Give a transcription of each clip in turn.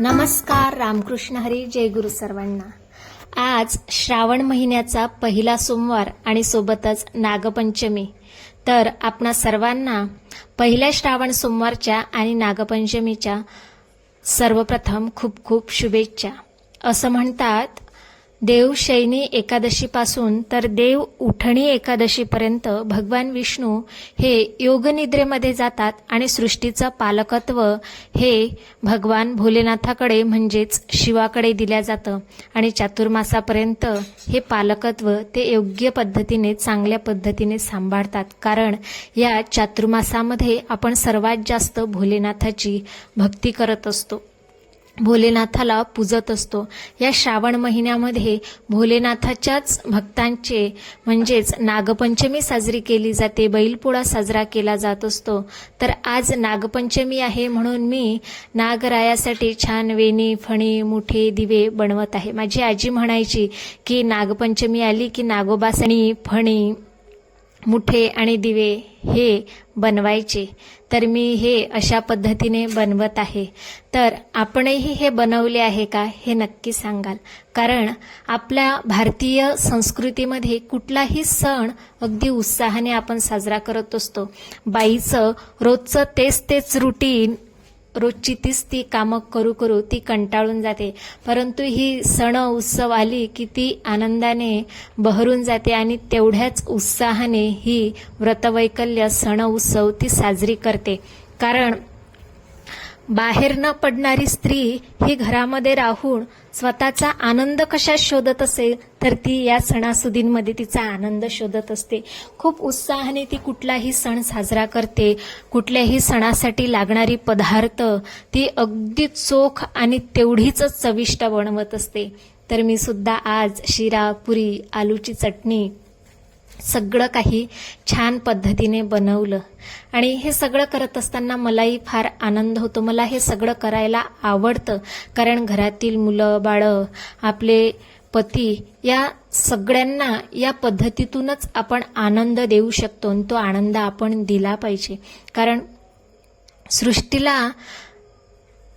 नमस्कार, रामकृष्ण हरी, जय गुरु सर्वांना। आज श्रावण महिन्याचा पहिला सोमवार आणि सोबतच नागपंचमी। तर आपणा सर्वांना पहिल्या श्रावण सोमवारच्या आणि नागपंचमीच्या सर्वप्रथम खूप खूप शुभेच्छा। असं म्हणतात, देव शयनी एकादशीपासून तर देव उठणी एकादशीपर्यंत भगवान विष्णू हे योगनिद्रेमध्ये जातात आणि सृष्टीचं पालकत्व हे भगवान भोलेनाथाकडे म्हणजेच शिवाकडे दिल्या जातं आणि चातुर्मासापर्यंत हे पालकत्व ते योग्य पद्धतीने चांगल्या पद्धतीने सांभाळतात। कारण या चातुर्मासामध्ये आपण सर्वात जास्त भोलेनाथाची भक्ती करत असतो, भोलेनाथाला पूजत असतो। या श्रावण महिन्यामध्ये भोलेनाथाच्याच भक्तांचे म्हणजेच नागपंचमी साजरी केली जाते, बैलपोळा साजरा केला जात असतो। तर आज नागपंचमी आहे म्हणून मी नागरायासाठी छान वेणी, फणी, मुठे, दिवे बनवत आहे। माझी आजी म्हणायची की नागपंचमी आली की नागोबासाठी फणी, मुठे आणि दिवे हे बनवायचे। तर मी हे अशा पद्धतीने बनवत आहे। तर आपणही हे बनवले आहे का हे नक्की सांगाल। कारण आपल्या भारतीय संस्कृतीमध्ये कुठलाही सण अगदी उत्साहाने आपण साजरा करत असतो। बाईचं रोजचं तेच रुटीन, रोजची तीच ती कामं करू करू ती कंटाळून जाते, परंतु ही सण उत्सव आली की ती आनंदाने बहरून जाते आणि तेवढ्याच उत्साहाने ही व्रतवैकल्य सण उत्सव ती साजरी करते। कारण बाहेर न पडणारी स्त्री ही घरामध्ये राहून स्वतःचा आनंद कशात शोधत असेल तर ती या सणासुदींमध्ये तिचा आनंद शोधत असते। खूप उत्साहाने ती कुठलाही सण साजरा करते, कुठल्याही सणासाठी लागणारी पदार्थ ती अगदी चोख आणि तेवढीच चविष्ट बनवत असते। तर मी सुद्धा आज शिरा, पुरी, आलूची चटणी सगळं काही छान पद्धतीने बनवलं आणि हे सगळं करत असताना मलाही फार आनंद होतो। मला हे सगळं करायला आवडतं कारण घरातील मुलं बाळं, आपले पती या सगळ्यांना या पद्धतीतूनच आपण आनंद देऊ शकतो आणि तो आनंद आपण दिला पाहिजे। कारण सृष्टीला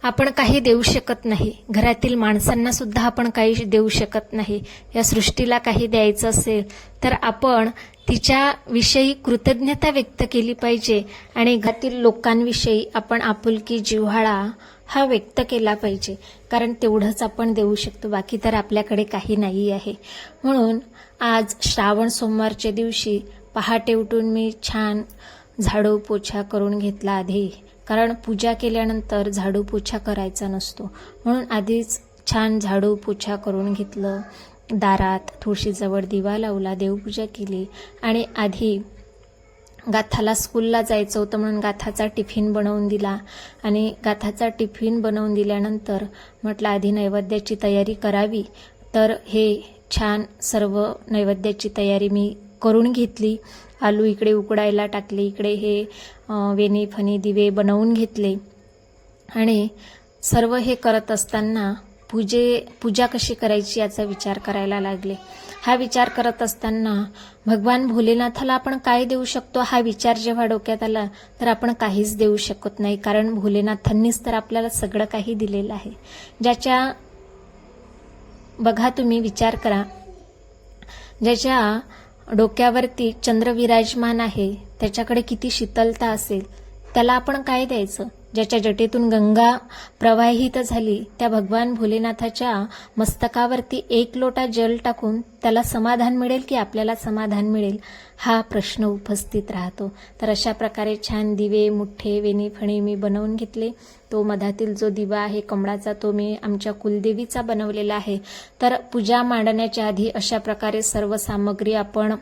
आपण काही देऊ शकत नाही, घरातील माणसांना सुद्धा आपण काही देऊ शकत नाही। या सृष्टीला काही द्यायचं असेल तर आपण तिच्याविषयी कृतज्ञता व्यक्त केली पाहिजे आणि घरातील लोकांविषयी आपण आपुलकी, जिव्हाळा हा व्यक्त केला पाहिजे। कारण तेवढंच आपण देऊ शकतो, बाकी तर आपल्याकडे काही नाही आहे। म्हणून आज श्रावण सोमवारच्या दिवशी पहाटे उठून मी छान झाडू पोछा करून घेतला आधी। कारण पूजा केल्यानंतर झाडू पोछा करायचा नसतो, म्हणून आधीच छान झाडू पोछा करून घेतलं। दारात तुळशीजवळ दिवा लावला, देवपूजा केली आणि आधी गाथाला स्कूलला जायचं होतं म्हणून गाथाचा टिफिन बनवून दिला आणि गाथाचा टिफिन बनवून दिल्यानंतर म्हटलं आधी नैवेद्याची तयारी करावी। तर हे छान सर्व नैवेद्याची तयारी मी करून घेतली। आलू इकडे उकडायला टाकले, इकडे हे वेणी, फणी, दिवे बनवून घेतले आणि सर्व हे करत असताना पूजा कशी करायची याचा विचार करायला लागले। हा विचार करत असताना भगवान भोलेनाथाला आपण काय देऊ शकतो हा विचार जेव्हा डोक्यात आला तर आपण काहीच देऊ शकत नाही। कारण भोलेनाथांनीच तर आपल्याला सगळं काही दिलेलं आहे। ज्याच्या बघा तुम्ही विचार करा, ज्याच्या डोक्यावरती चंद्र विराजमान आहे त्याच्याकडे किती शीतलता असेल, त्याला आपण काय द्यायचं। ज्याच्या जटेतून गंगा प्रवाहित झाली त्या भगवान भोलेनाथाच्या मस्तकावरती एक लोटा जल टाकून त्याला समाधान मिळेल की आपल्याला समाधान मिळेल हा प्रश्न उपस्थित राहतो। तर अशा प्रकारे छान दिवे, मुठ्ठे, वेणी, फणी मी बनवून घेतले। तो मधातील जो दिवा आहे कमळाचा तो मी आमच्या कुलदेवीचा बनवलेला आहे। तर पूजा मांडण्याच्या आधी अशा प्रकारे सर्व सामग्री आपण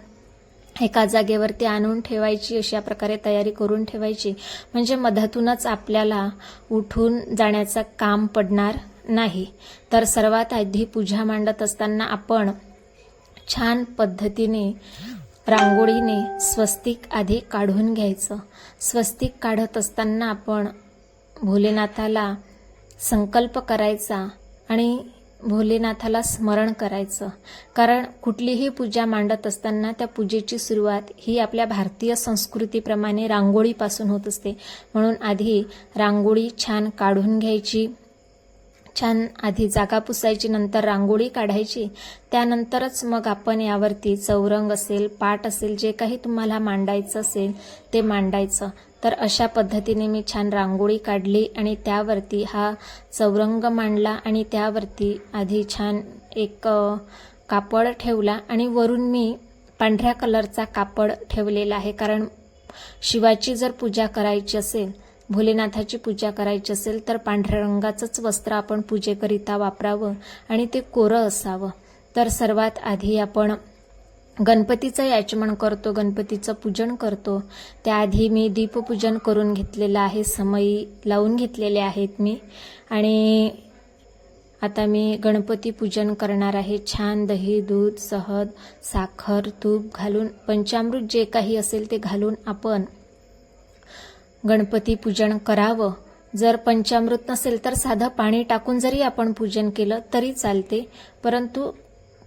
एका जागेवरती आणून ठेवायची, अशा प्रकारे तयारी करून ठेवायची, म्हणजे मधातूनच आपल्याला उठून जाण्याचं काम पडणार नाही। तर सर्वात आधी पूजा मांडत असताना आपण छान पद्धतीने रांगोळीने स्वस्तिक आधी काढून घ्यायचं। स्वस्तिक काढत असताना आपण भोलेनाथाला संकल्प करायचा आणि भोलेनाथाला स्मरण करायचं। कारण कुठलीही पूजा मांडत असताना त्या पूजेची सुरुवात ही आपल्या भारतीय संस्कृतीप्रमाणे रांगोळीपासून होत असते। म्हणून आधी रांगोळी छान काढून घ्यायची, छान आधी जागा पुसायची, नंतर रांगोळी काढायची, त्यानंतरच मग आपण यावरती चौरंग असेल, पाट असेल, जे काही तुम्हाला मांडायचं असेल ते मांडायचं. तर अशा पद्धतीने मी छान रांगोळी काढली आणि त्यावरती हा चौरंग मांडला आणि त्यावरती आधी छान एक कापड ठेवला आणि वरून मी पांढऱ्या कलरचा कापड ठेवलेला आहे. कारण शिवाची जर पूजा करायची असेल, भोलेनाथाची पूजा करायची असेल तर पांढऱ्या रंगाचंच वस्त्र आपण पूजेकरिता वापरावं आणि ते कोरं असावं. तर सर्वात आधी आपण गणपतीचं याचमन करतो, गणपतीचं पूजन करतो. त्याआधी मी दीपपूजन करून घेतलेलं आहे, समई लावून घेतलेले आहेत मी. आणि आता मी गणपती पूजन करणार आहे. छान दही, दूध, शहद, साखर, तूप घालून, पंचामृत जे काही असेल ते घालून आपण गणपती पूजन करावं. जर पंचामृत नसेल तर साधं पाणी टाकून जरी आपण पूजन केलं तरी चालते, परंतु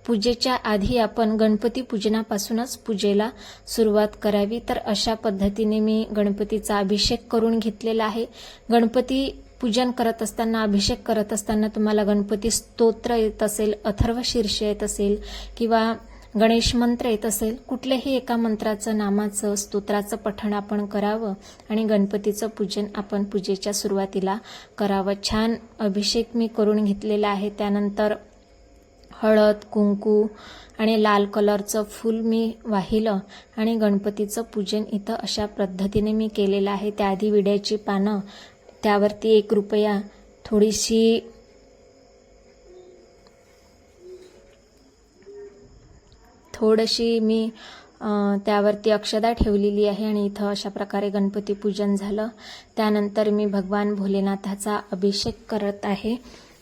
पूजेच्या आधी आपण गणपती पूजनापासूनच पूजेला सुरुवात करावी. तर अशा पद्धतीने मी गणपतीचा अभिषेक करून घेतलेला आहे. गणपती पूजन करत असताना, अभिषेक करत असताना तुम्हाला गणपती स्तोत्र येत असेल, अथर्व शीर्ष येत असेल किंवा गणेश मंत्र येत असेल, कुठल्याही एका मंत्राचं, नामाचं, स्तोत्राचं पठण आपण करावं आणि गणपतीचं पूजन आपण पूजेच्या सुरुवातीला करावं. छान अभिषेक मी करून घेतलेला आहे. त्यानंतर हळद, कुंकू आणि लाल कलरचं फूल मी वाहिलं आणि गणपतीचं पूजन इथं अशा पद्धतीने मी केलेलं आहे. त्याआधी विड्याची पानं, त्यावरती 1 रुपया, थोडीशी मी त्यावरती अक्षदा ठेवलेली आहे आणि इथं अशा प्रकारे गणपती पूजन झालं. त्यानंतर मी भगवान भोलेनाथाचा अभिषेक करत आहे.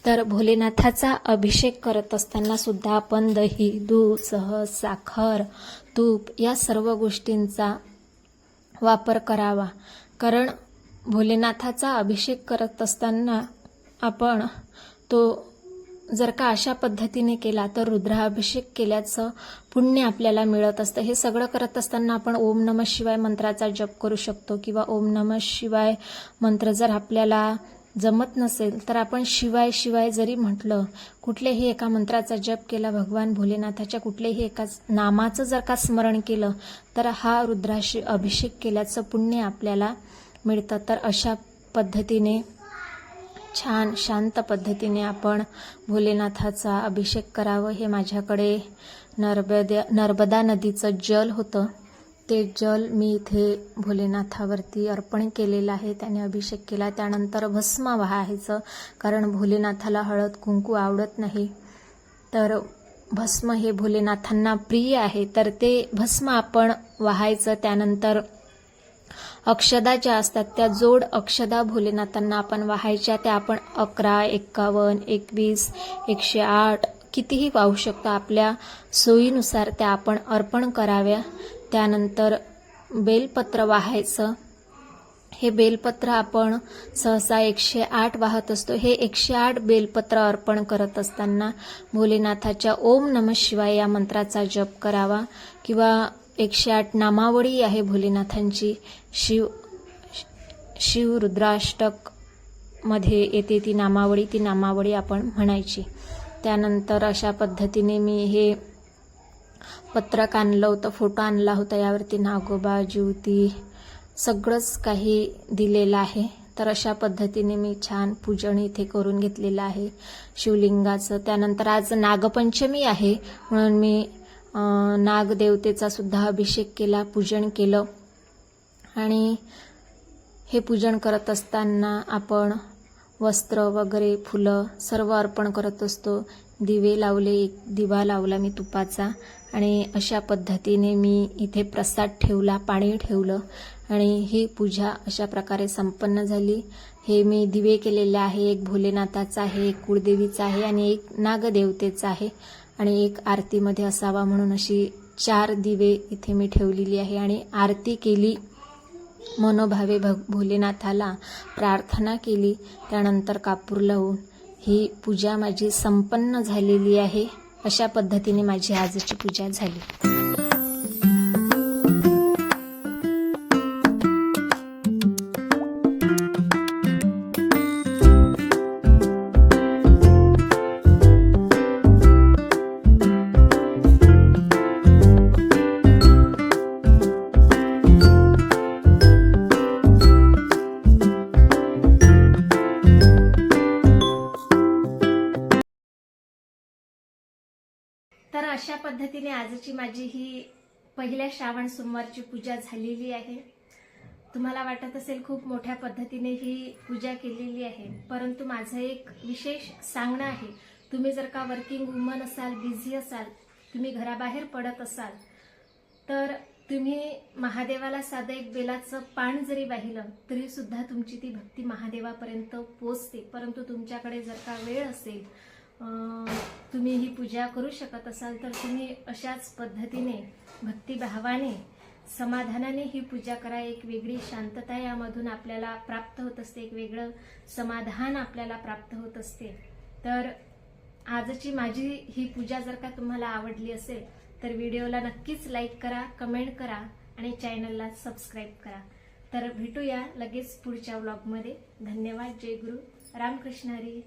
तर भोलेनाथाचा अभिषेक करत असताना सुद्धा आपण दही, दूध, शहद, साखर, तूप या सर्व गोष्टींचा वापर करावा. कारण भोलेनाथाचा अभिषेक करत असताना आपण तो जर का अशा पद्धतीने केला तर रुद्राभिषेक केल्याचं पुण्य आपल्याला मिळत असतं. हे सगळं करत असताना आपण ओम नमः शिवाय मंत्राचा जप करू शकतो किंवा ओम नमः शिवाय मंत्र जर आपल्याला जमत नसेल तर आपण शिवाय शिवाय जरी म्हटलं, कुठल्याही एका मंत्राचा जप केला, भगवान भोलेनाथाच्या कुठल्याही एका नामाचं जर का स्मरण केलं तर हा रुद्राशी अभिषेक केल्याचं पुण्य आपल्याला मिळतं. तर अशा पद्धतीने छान शांत पद्धतीने आपण भोलेनाथाचा अभिषेक करावं. हे माझ्याकडे नर्मदा नदीचं जल होतं, ते जल मी इथे भोलेनाथावरती अर्पण केलेलं आहे. त्याने अभिषेक केला. त्यानंतर भस्म वाहायचं, कारण भोलेनाथाला हळद कुंकू आवडत नाही, तर भस्म हे भोलेनाथांना प्रिय आहे, तर ते भस्म आपण वाहायचं. त्यानंतर अक्षदा ज्या असतात त्या जोड अक्षदा भोलेनाथांना आपण वाहायच्या. त्या आपण 11, 51, 21, 108 कितीही वाहू शकतो. आपल्या सोयीनुसार त्या आपण अर्पण कराव्या. त्यानंतर बेलपत्र वाहायचं. हे बेलपत्र आपण सहसा 108 वाहत असतो. हे 108 बेलपत्र अर्पण करत असताना भोलेनाथाच्या ओम नमः शिवाय या मंत्राचा जप करावा किंवा 108 नामावळी आहे भोलेनाथांची. शिव रुद्राष्टक मध्ये येते ती नामावळी आपण म्हणायची. त्यानंतर अशा पद्धतीने मी हे पत्रक आणलं होतं, फोटो आणला होता, यावरती नागोबा, ज्योती सगळंच काही दिलेलं आहे. तर अशा पद्धतीने मी छान पूजन इथे करून घेतलेलं आहे शिवलिंगाचं. त्यानंतर आज नागपंचमी आहे म्हणून मी नागदेवतेचा सुद्धा अभिषेक केला, पूजन केलं. आणि हे पूजन करत असताना आपण वस्त्र वगैरे, फुलं सर्व अर्पण करत असतो. दिवे लावले, एक दिवा लावला मी तुपाचा आणि अशा पद्धतीने मी इथे प्रसाद ठेवला, पाणी ठेवलं आणि ही पूजा अशा प्रकारे संपन्न झाली. हे मी दिवे केलेले आहे. एक भोलेनाथाचा आहे, एक कुळदेवीचा आहे आणि एक नागदेवतेचा आहे आणि एक आरतीमध्ये असावा म्हणून अशी 4 दिवे इथे मी ठेवलेली आहे आणि आरती केली. मनोभावे भोलेनाथाला प्रार्थना केली. त्यानंतर कापूर लावून ही पूजा माझी संपन्न झालेली आहे. अशा पद्धतीने माझी आजची पूजा झाली. पद्धतीने आजची माझी ही पहिल्या श्रावण सोमवारची पूजा झालेली आहे. तुम्हाला वाटत असेल खूप मोठ्या पद्धतीने ही पूजा केलेली आहे, परंतु माझं एक विशेष सांगणं आहे. तुम्ही जर का वर्किंग वुमन असाल, बिझी असाल, तुम्ही घराबाहेर पडत असाल, तर तुम्ही महादेवाला साधं एक बेलाचं पान जरी वाहिलं तरी सुद्धा तुमची ती भक्ती महादेवापर्यंत पोचते. परंतु तुमच्याकडे जर का वेळ असेल, तुम्ही ही पूजा करू शकत असाल, तर तुम्ही अशाच पद्धतीने भक्तिभावाने समाधानाने ही पूजा करा. एक वेगळी शांतता यामधून आपल्याला प्राप्त होत असते, एक वेगळं समाधान आपल्याला प्राप्त होत असते. तर आजची माझी ही पूजा जर का तुम्हाला आवडली असेल तर व्हिडिओला नक्कीच लाईक करा, कमेंट करा आणि चॅनलला सबस्क्राईब करा. तर भेटूया लगेच पुढच्या व्लॉगमध्ये. धन्यवाद. जय गुरु. रामकृष्ण हरी.